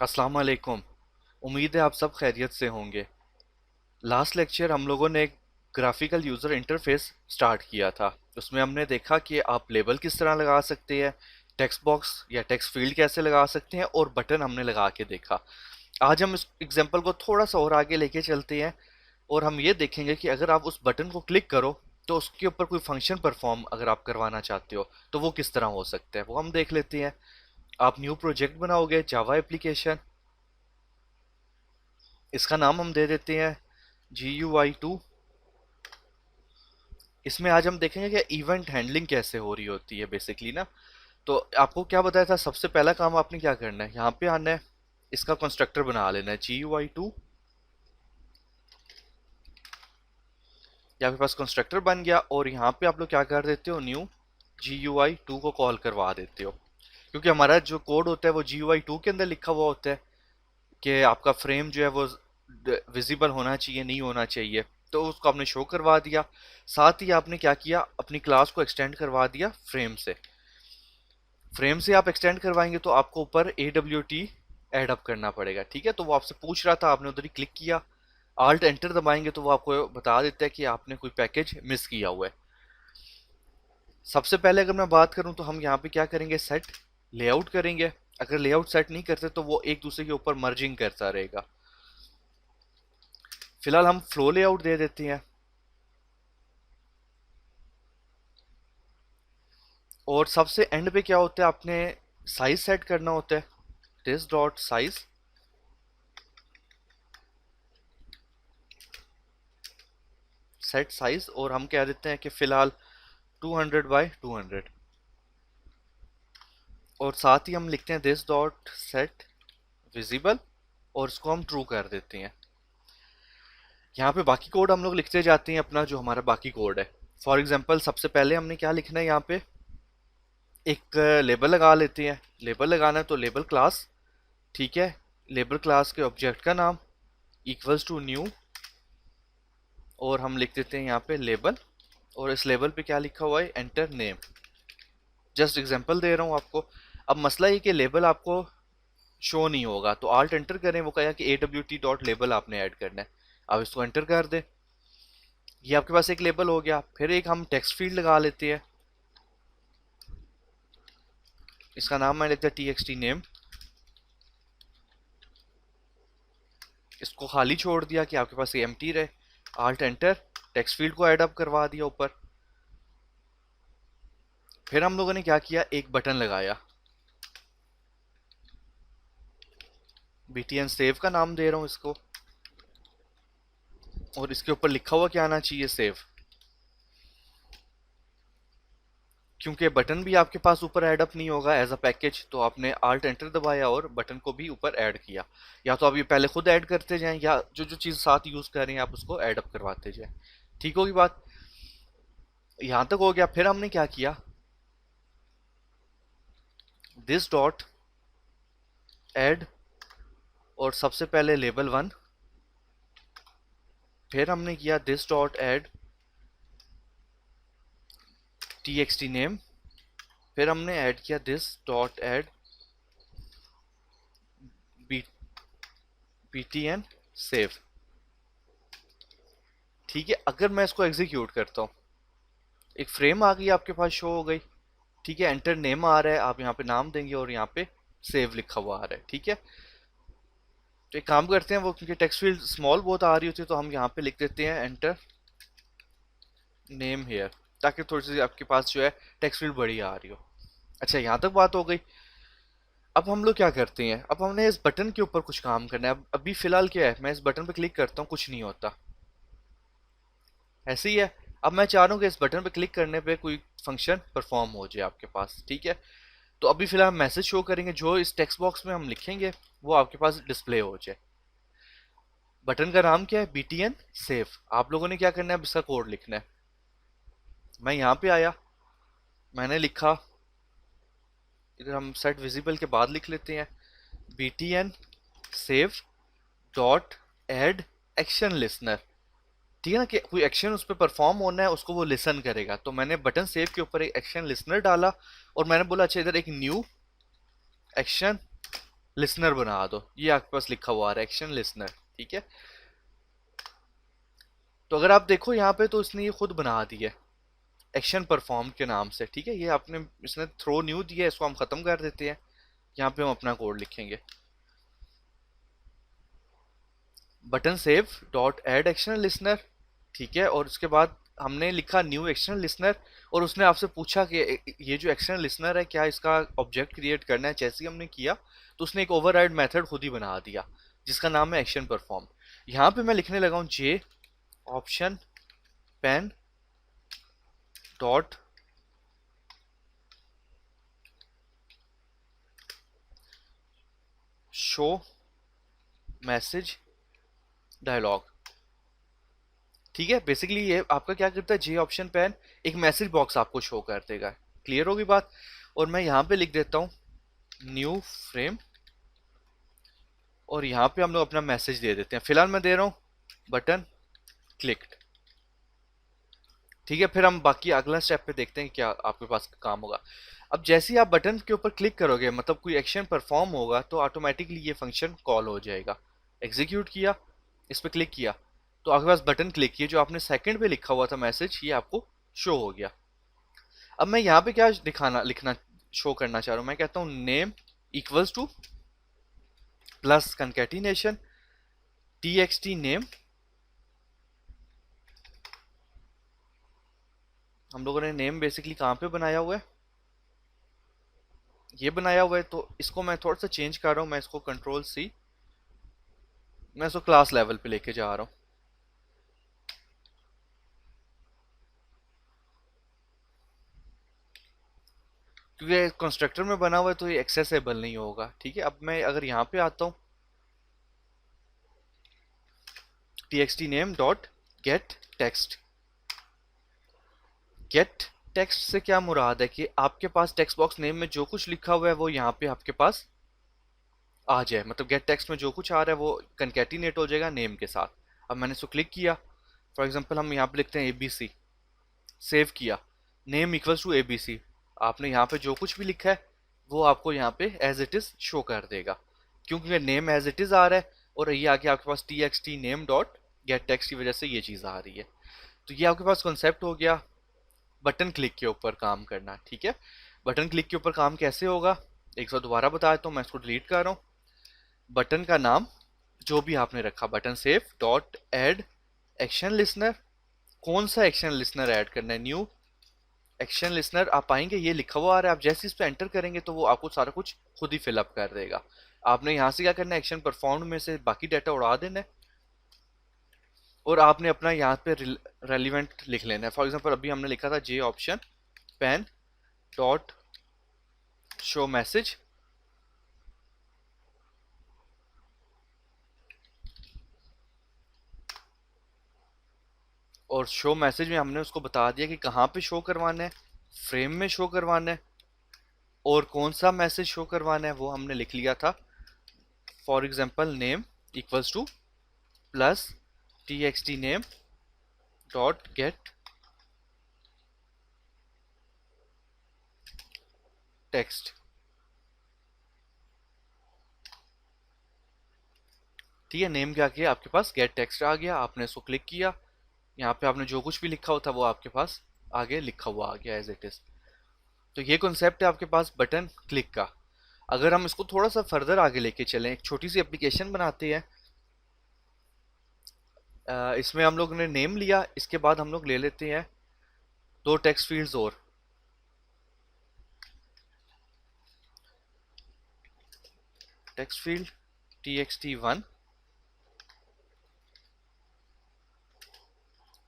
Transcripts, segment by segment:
अस्सलाम वालेकुम। उम्मीद है आप सब खैरियत से होंगे। लास्ट लेक्चर हम लोगों ने एक ग्राफिकल यूज़र इंटरफेस स्टार्ट किया था। उसमें हमने देखा कि आप लेबल किस तरह लगा सकते हैं, टेक्स्ट बॉक्स या टेक्स्ट फील्ड कैसे लगा सकते हैं, और बटन हमने लगा के देखा। आज हम इस एग्जांपल को थोड़ा सा और आगे लेके चलते हैं और हम ये देखेंगे कि अगर आप उस बटन को क्लिक करो तो उसके ऊपर कोई फंक्शन परफॉर्म अगर आप करवाना चाहते हो तो वो किस तरह हो सकता है, वो हम देख लेते हैं। आप न्यू प्रोजेक्ट बनाओगे, जावा एप्लीकेशन। इसका नाम हम दे देते हैं GUI2। इसमें आज हम देखेंगे कि इवेंट हैंडलिंग कैसे हो रही होती है बेसिकली ना। तो आपको क्या बताया था, सबसे पहला काम आपने क्या करना है, यहाँ पे आना है, इसका कंस्ट्रक्टर बना लेना है GUI2। ये आपके पास कंस्ट्रक्टर बन गया और यहाँ पे आप लोग क्या कर देते हो, न्यू GUI2 को कॉल करवा देते हो। क्योंकि हमारा जो कोड होता है वो GUI2 के अंदर लिखा हुआ होता है कि आपका फ्रेम जो है वो विजिबल होना चाहिए, नहीं होना चाहिए। तो उसको आपने शो करवा दिया। साथ ही आपने क्या किया, अपनी क्लास को एक्सटेंड करवा दिया फ्रेम से। फ्रेम से आप एक्सटेंड करवाएंगे तो आपको ऊपर AWT एड अप करना पड़ेगा। ठीक है, तो वो आपसे पूछ रहा था, आपने उधर ही क्लिक किया, आल्ट एंटर दबाएंगे तो वो आपको बता देता है कि आपने कोई पैकेज मिस किया हुआ है। सबसे पहले अगर मैं बात करूं तो हम यहाँ पे क्या करेंगे, सेट लेआउट करेंगे। अगर लेआउट सेट नहीं करते तो वो एक दूसरे के ऊपर मर्जिंग करता रहेगा। फिलहाल हम फ्लो लेआउट दे देते हैं। और सबसे एंड पे क्या होता है, आपने साइज सेट करना होता है, this dot size, set size, और हम कह देते हैं कि फिलहाल 200 बाय 200। और साथ ही हम लिखते हैं दिस डॉट सेट विजिबल, और इसको हम ट्रू कर देते हैं। यहाँ पे बाकी कोड हम लोग लिखते जाते हैं, अपना जो हमारा बाकी कोड है। फॉर एग्जांपल सबसे पहले हमने क्या लिखना है, यहाँ पे एक लेबल लगा लेते हैं। लेबल लगाना है तो लेबल क्लास, ठीक है, लेबल क्लास के ऑब्जेक्ट का नाम इक्वल्स टू न्यू, और हम लिख देते हैं यहाँ पे लेबल, और इस लेबल पे क्या लिखा हुआ है, एंटर नेम। जस्ट एग्जांपल दे रहा हूँ आपको। अब मसला ये कि लेबल आपको शो नहीं होगा, तो आल्ट एंटर करें, वो कहा कि AWT डॉट लेबल आपने ऐड करना है। अब इसको एंटर कर दें, ये आपके पास एक लेबल हो गया। फिर एक हम टेक्स्ट फील्ड लगा लेते हैं, इसका नाम मैं लेते हैं TXT नेम। इसको खाली छोड़ दिया कि आपके पास ये एम्प्टी रहे। आल्ट एंटर, टेक्स्ट फील्ड को ऐड अप करवा दिया ऊपर। फिर हम लोगों ने क्या किया, एक बटन लगाया, BTN सेव का नाम दे रहा हूँ इसको, और इसके ऊपर लिखा हुआ क्या आना चाहिए, सेव। क्योंकि बटन भी आपके पास ऊपर ऐड अप नहीं होगा एज अ पैकेज, तो आपने आल्ट एंटर दबाया और बटन को भी ऊपर ऐड किया। या तो आप ये पहले खुद ऐड करते जाएं, या जो जो चीज़ साथ यूज़ कर रहे हैं आप उसको ऐड अप करवाते जाएं। ठीक होगी बात, यहाँ तक हो गया। फिर हमने क्या किया, दिस डॉट ऐड, और सबसे पहले लेबल 1। फिर हमने किया this dot add TXT name. फिर हमने ऐड किया this dot add BTN save. ठीक है, अगर मैं इसको एग्जीक्यूट करता हूँ, एक फ्रेम आ गई आपके पास, शो हो गई। ठीक है, एंटर नेम आ रहा है, आप यहाँ पे नाम देंगे और यहाँ पे सेव लिखा हुआ आ रहा है। ठीक है, तो एक काम करते हैं, वो क्योंकि टेक्स्ट फील्ड स्मॉल बहुत आ रही होती है तो हम यहाँ पे लिख देते हैं एंटर नेम हेयर, ताकि थोड़ी सी आपके पास जो है टेक्स्ट फील्ड बड़ी आ रही हो। अच्छा, यहाँ तक बात हो गई। अब हम लोग क्या करते हैं, अब हमने इस बटन के ऊपर कुछ काम करना है। अब अभी फिलहाल क्या है, मैं इस बटन पे क्लिक करता हूँ, कुछ नहीं होता, ऐसे ही है। अब मैं चाह रहा हूँ कि इस बटन पे क्लिक करने पे कोई फंक्शन परफॉर्म हो जाए आपके पास। ठीक है, तो अभी फिलहाल मैसेज शो करेंगे, जो इस टेक्स्ट बॉक्स में हम लिखेंगे वो आपके पास डिस्प्ले हो जाए। बटन का नाम क्या है, BTN सेव। आप लोगों ने क्या करना है, अब इसका कोड लिखना है। मैं यहाँ पे आया, मैंने लिखा, इधर हम सेट विजिबल के बाद लिख लेते हैं, BTN save dot add action listener. ठीक है ना, कि कोई एक्शन उस पर परफॉर्म होना है, उसको वो लिसन करेगा। तो मैंने बटन सेव के ऊपर एक एक्शन लिसनर डाला, और मैंने बोला अच्छा इधर एक न्यू एक्शन लिसनर बना दो, ये आपके पास लिखा हुआ है एक्शन लिसनर, ठीक है। तो अगर आप देखो यहाँ पे तो इसने ये खुद बना दी है एक्शन परफॉर्म के नाम से, ठीक है। ये आपने इसने थ्रो न्यू दिया है, इसको हम खत्म कर देते हैं। यहाँ पे हम अपना कोड लिखेंगे, button save dot add action listener, ठीक है। और उसके बाद हमने लिखा न्यू एक्शन लिसनर, और उसने आपसे पूछा कि ये जो एक्शन लिसनर है क्या इसका ऑब्जेक्ट क्रिएट करना है। जैसे ही हमने किया तो उसने एक ओवरराइड मेथड खुद ही बना दिया जिसका नाम है एक्शन परफॉर्म। यहाँ पे मैं लिखने लगा हूँ J option pane dot show message dialog, ठीक है। बेसिकली ये आपका क्या करता है, जे ऑप्शन पेन एक मैसेज बॉक्स आपको शो कर देगा। क्लियर होगी बात। और मैं यहाँ पे लिख देता हूँ न्यू फ्रेम, और यहाँ पे हम लोग अपना मैसेज दे देते हैं। फिलहाल मैं दे रहा हूँ बटन क्लिक्ड, ठीक है। फिर हम बाकी अगला स्टेप पे देखते हैं क्या आपके पास काम होगा। अब जैसे ही आप बटन के ऊपर क्लिक करोगे, मतलब कोई एक्शन परफॉर्म होगा, तो ऑटोमेटिकली ये फंक्शन कॉल हो जाएगा। एग्जीक्यूट किया, इस पर क्लिक किया, तो आपके पास बटन क्लिक किया, जो आपने सेकंड पे लिखा हुआ था मैसेज, ये आपको शो हो गया। अब मैं यहाँ पे क्या दिखाना लिखना शो करना चाह रहा हूँ, मैं कहता हूँ name equals two plus concatenation txt name. हम लोगों ने नेम बेसिकली कहाँ पे बनाया हुआ है, ये बनाया हुआ है। तो इसको मैं थोड़ा सा चेंज कर रहा हूँ, मैं इसको कंट्रोल सी, मैं इसको क्लास लेवल पे लेके जा रहा हूँ। क्योंकि कंस्ट्रक्टर में बना हुआ है तो ये एक्सेसिबल नहीं होगा, ठीक है। अब मैं अगर यहाँ पे आता हूँ txt name dot gate text, gate text से क्या मुराद है कि आपके पास टेक्स्ट बॉक्स नेम में जो कुछ लिखा हुआ है वो यहाँ पे आपके पास आ जाए। मतलब गेट टेक्स्ट में जो कुछ आ रहा है वो कंकेटिनेट हो जाएगा नेम के साथ। अब मैंने इसको क्लिक किया, फॉर एग्जांपल हम यहाँ पे लिखते हैं एबीसी, सेव किया, नेम इक्वल्स टू एबीसी। आपने यहाँ पे जो कुछ भी लिखा है वो आपको यहाँ पे एज इट इज शो कर देगा, क्योंकि नेम एज इट इज आ रहा है, और ये आके आपके पास txt name dot gate text की वजह से ये चीज़ आ रही है। तो ये आपके पास कॉन्सेप्ट हो गया बटन क्लिक के ऊपर काम करना, ठीक है। बटन क्लिक के ऊपर काम कैसे होगा, एक बार दोबारा बता देता हूँ, मैं इसको डिलीट कर रहा हूँ। बटन का नाम जो भी आपने रखा, button save dot add action listener, कौन सा एक्शन लिसनर ऐड करना है, न्यू एक्शन लिसनर। आप पाएंगे ये लिखा हुआ आ रहा है, आप जैसे इस पे एंटर करेंगे तो वो आपको सारा कुछ खुद ही फिलअप कर देगा। आपने यहाँ से क्या करना है, एक्शन परफॉर्म में से बाकी डाटा उड़ा देना है, और आपने अपना यहाँ पे रेलिवेंट लिख लेना है। फॉर एग्जांपल अभी हमने लिखा था J option pane dot show message, और शो मैसेज में हमने उसको बता दिया कि कहाँ पे शो करवाना है, फ्रेम में शो करवाना है, और कौन सा मैसेज शो करवाना है वो हमने लिख लिया था। For example name equals two plus txt name dot gate text, ठीक है। नेम क्या किया, आपके पास गेट टेक्स्ट आ गया, आपने इसको क्लिक किया, यहाँ पे आपने जो कुछ भी लिखा हुआ था वो आपके पास आगे लिखा हुआ आ गया एज इट इज। तो ये कॉन्सेप्ट है आपके पास बटन क्लिक का। अगर हम इसको थोड़ा सा फर्दर आगे लेके चलें, एक छोटी सी एप्लीकेशन बनाते हैं। इसमें हम लोग ने नेम लिया, इसके बाद हम लोग ले लेते हैं दो टेक्स्ट फील्ड्स और, text field txt1,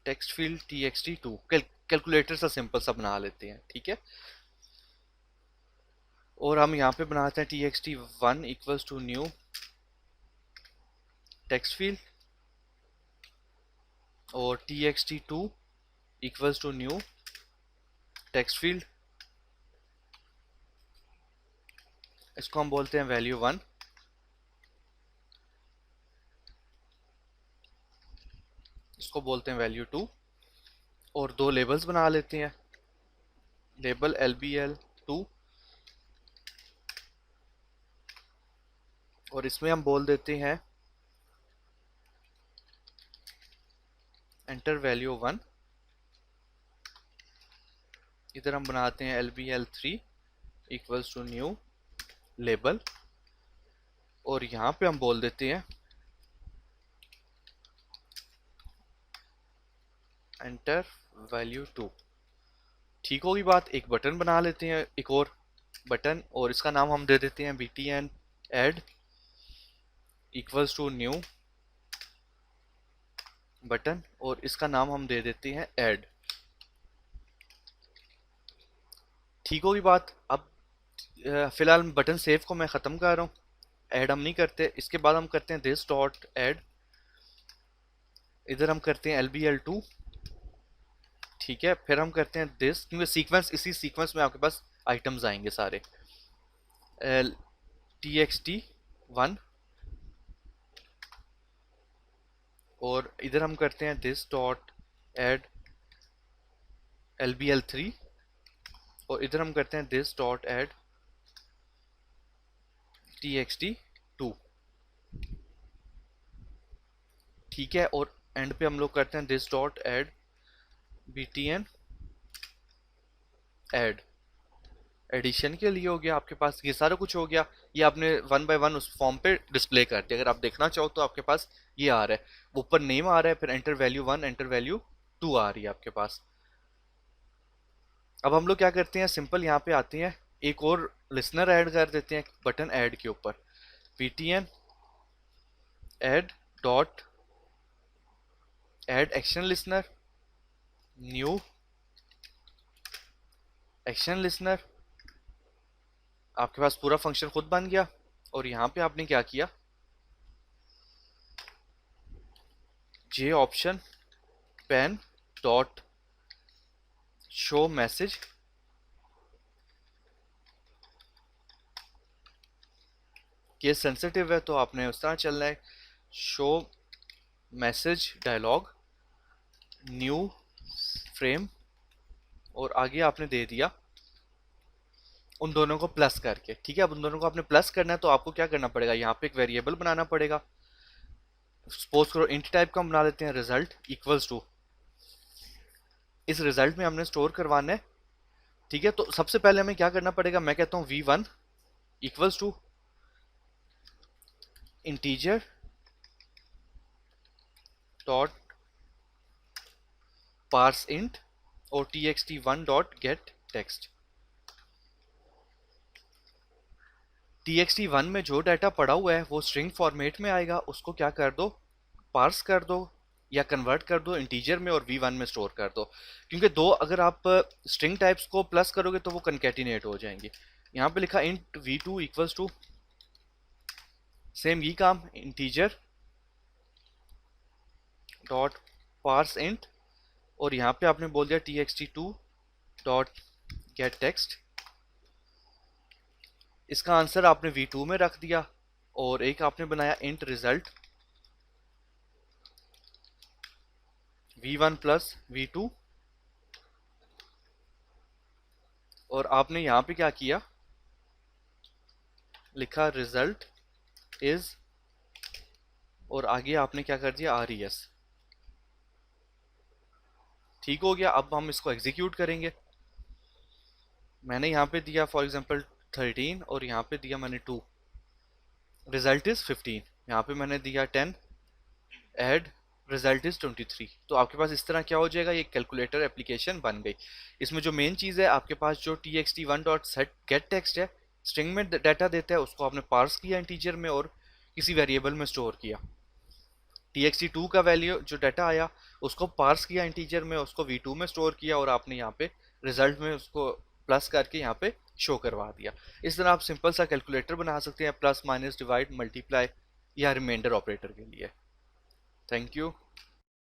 text field txt2। Calculator सा सिंपल सा बना लेते हैं, ठीक है। और हम यहाँ पे बनाते हैं txt1 equals to new text field, और txt2 equals to new text field, इसको हम बोलते हैं वैल्यू 1, इसको बोलते हैं वैल्यू 2, और दो लेबल्स बना लेते हैं, लेबल lbl2 और इसमें हम बोल देते हैं एंटर वैल्यू 1। इधर हम बनाते हैं LBL3 equals to new label, और यहाँ पे हम बोल देते हैं एंटर वैल्यू 2। ठीक होगी बात। एक बटन बना लेते हैं, एक और बटन, और इसका नाम हम दे देते हैं btn add equals to new button, और इसका नाम हम दे देते हैं ऐड। ठीक होगी बात। अब फिलहाल बटन सेव को मैं ख़त्म कर रहा हूँ, ऐड हम नहीं करते। इसके बाद हम करते हैं दिस डॉट ऐड, इधर हम करते हैं LBL2। ठीक है, फिर हम करते हैं दिस, क्योंकि सीक्वेंस, इसी सीक्वेंस में आपके पास आइटम्स आएंगे सारे। txt1, और इधर हम करते हैं दिस डॉट ऐड LBL3, और इधर हम करते हैं दिस डॉट ऐड txt2। ठीक है, और एंड पे हम लोग करते हैं this dot add btn add. Addition के लिए हो गया आपके पास, ये सारा कुछ हो गया। ये आपने वन बाय वन उस फॉर्म पे डिस्प्ले कर दिया। अगर आप देखना चाहो तो आपके पास ये आ रहा है, ऊपर नेम आ रहा है, फिर एंटर वैल्यू 1 एंटर वैल्यू 2 आ रही है आपके पास। अब हम लोग क्या करते हैं, सिंपल यहाँ पे आते हैं, एक और लिसनर ऐड कर देते हैं बटन ऐड के ऊपर। btn add dot add action listener new action listener. आपके पास पूरा फंक्शन खुद बन गया। और यहाँ पे आपने क्या किया, J option pane dot show message, case sensitive है तो आपने उस तरह चलना है, show message dialog new frame, और आगे आपने दे दिया उन दोनों को प्लस करके। ठीक है, अब उन दोनों को आपने प्लस करना है तो आपको क्या करना पड़ेगा, यहाँ पे एक वेरिएबल बनाना पड़ेगा। सपोज करो इंट टाइप का बना लेते हैं, रिजल्ट इक्वल्स टू, इस रिजल्ट में हमने स्टोर करवाना है। ठीक है, तो सबसे पहले हमें क्या करना पड़ेगा, मैं कहता हूँ v1 equals to integer dot parse int और txt1 dot gate text. txt1 में जो डाटा पड़ा हुआ है वो स्ट्रिंग फॉर्मेट में आएगा, उसको क्या कर दो, पार्स कर दो या कन्वर्ट कर दो इंटीजर में और v1 में स्टोर कर दो। क्योंकि दो अगर आप स्ट्रिंग टाइप्स को प्लस करोगे तो वो कंकैटिनेट हो जाएंगे। यहाँ पे लिखा int v2 equals to, same ये काम, इंटीजर डॉट पार्स इंट, और यहाँ पे आपने बोल दिया txt2 डॉट गेट टेक्स्ट। इसका आंसर आपने v2 में रख दिया, और एक आपने बनाया int result v1 plus v2, और आपने यहाँ पे क्या किया, लिखा रिजल्ट इज, और आगे आपने क्या कर दिया res। ठीक हो गया। अब हम इसको एग्जीक्यूट करेंगे। मैंने यहाँ पे दिया फॉर एग्जांपल 13 और यहाँ पे दिया मैंने 2, रिजल्ट इज 15। यहाँ पे मैंने दिया 10, ऐड रिजल्ट इज 23। तो आपके पास इस तरह क्या हो जाएगा, ये कैलकुलेटर एप्लीकेशन बन गई। इसमें जो मेन चीज़ है, आपके पास जो txt1 dot set gate text है, स्ट्रिंग में डाटा देता है, उसको आपने पार्स किया इंटीजर में और किसी वेरिएबल में स्टोर किया। txt2 का वैल्यू जो डाटा आया उसको पार्स किया इंटीजर में, उसको v2 में स्टोर किया, और आपने यहाँ पे रिजल्ट में उसको प्लस करके यहाँ पे शो करवा दिया। इस तरह आप सिंपल सा कैलकुलेटर बना सकते हैं, प्लस माइनस डिवाइड मल्टीप्लाई या रिमाइंडर ऑपरेटर के लिए। Thank you.